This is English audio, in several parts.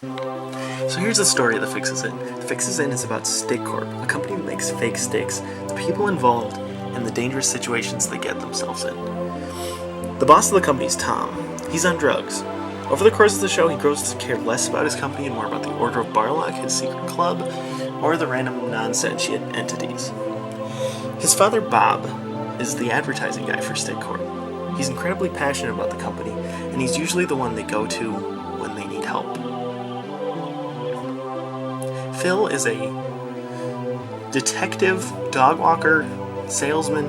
So here's the story of The Fixes In. The Fixes In is about Steak Corp, a company that makes fake steaks, the people involved, and the dangerous situations they get themselves in. The boss of the company is Tom. He's on drugs. Over the course of the show, he grows to care less about his company and more about the Order of Barlock, his secret club, or the random non-sentient entities. His father, Bob, is the advertising guy for Steak Corp. He's incredibly passionate about the company, and he's usually the one they go to when they need help. Phil is a detective, dog walker, salesman,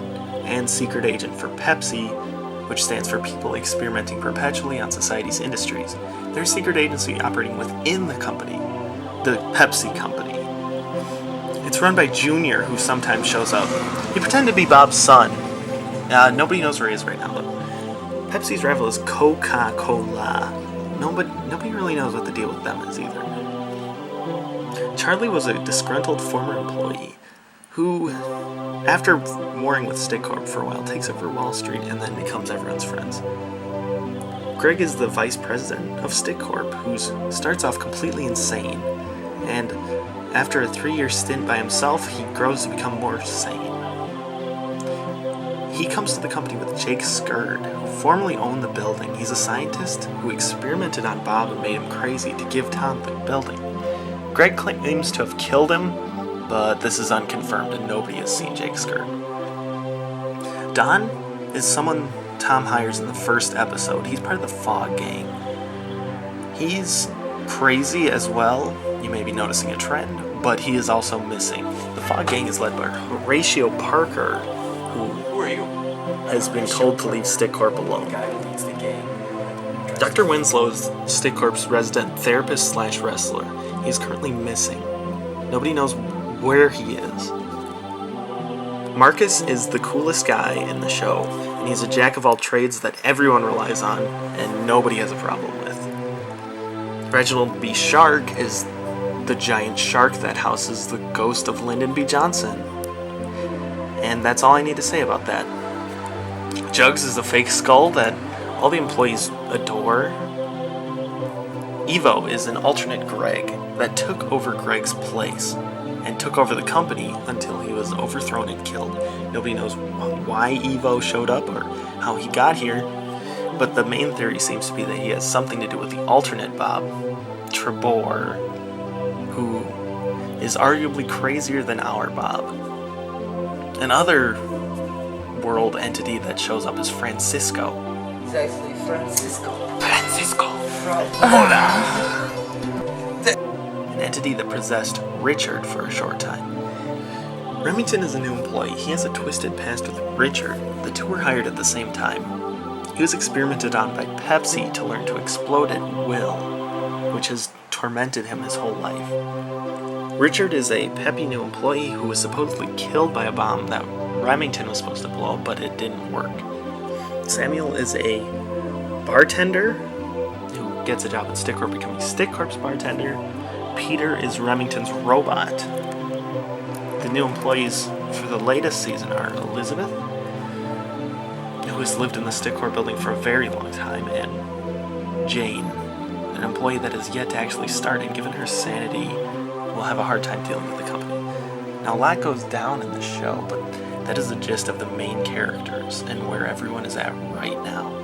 and secret agent for Pepsi, which stands for People Experimenting Perpetually on Society's Industries. They're a secret agency operating within the company, the Pepsi company. It's run by Junior, who sometimes shows up. He pretended to be Bob's son. Nobody knows where he is right now, but Pepsi's rival is Coca-Cola. Nobody really knows what the deal with them is either. Charlie was a disgruntled former employee who, after warring with Steak Corp for a while, takes over Wall Street and then becomes everyone's friends. Greg is the vice president of Steak Corp, who starts off completely insane, and after a 3-year stint by himself, he grows to become more sane. He comes to the company with Jake Skird, who formerly owned the building. He's a scientist who experimented on Bob and made him crazy to give Tom the building. Greg claims to have killed him, but this is unconfirmed and nobody has seen Jake Skird. Don is someone Tom hires in the first episode. He's part of the Fog Gang. He's crazy as well. You may be noticing a trend, but he is also missing. The Fog Gang is led by Horatio Parker, who has been told to leave Steak Corp alone. Dr. Winslow is Steak Corp's resident therapist/wrestler. He's currently missing. Nobody knows where he is. Marcus is the coolest guy in the show, and he's a jack of all trades that everyone relies on and nobody has a problem with. Reginald B. Shark is the giant shark that houses the ghost of Lyndon B. Johnson. And that's all I need to say about that. Jugs is a fake skull that all the employees adore. Evo is an alternate Greg that took over Greg's place and took over the company until he was overthrown and killed. Nobody knows why Evo showed up or how he got here, but the main theory seems to be that he has something to do with the alternate Bob, Trebor, who is arguably crazier than our Bob. Another world entity that shows up is Francisco. He's actually Francisco. Hola! An entity that possessed Richard for a short time. Remington is a new employee. He has a twisted past with Richard. The two were hired at the same time. He was experimented on by Pepsi to learn to explode at will, which has tormented him his whole life. Richard is a peppy new employee who was supposedly killed by a bomb that Remington was supposed to blow, but it didn't work. Samuel is a bartender who gets a job at Steak Corp, becoming Steak Corp's bartender. Peter is Remington's robot. The new employees for the latest season are Elizabeth, who has lived in the Steak Corp building for a very long time, and Jane, an employee that has yet to actually start, and given her sanity, will have a hard time dealing with the company. Now, a lot goes down in the show, but that is the gist of the main characters and where everyone is at right now.